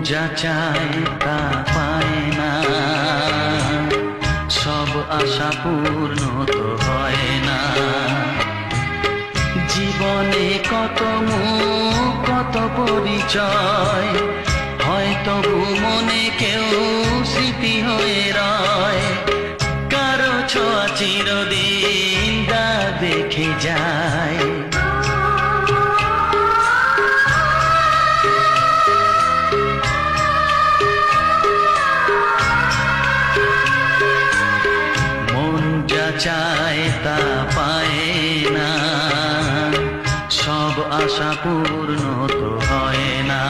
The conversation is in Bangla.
যা চায় তা পায় না, সব আশা পূর্ণ তো হয় না। জীবনে কত মুখ কত পরিচয়, হয়তো মনে কেউ স্মৃতি হয়ে রয়। কারো ছোঁয়া চিরদিন দা দেখে যায়। মন যা চায় তা পায় না, সব আশা পূর্ণ তো হয় না।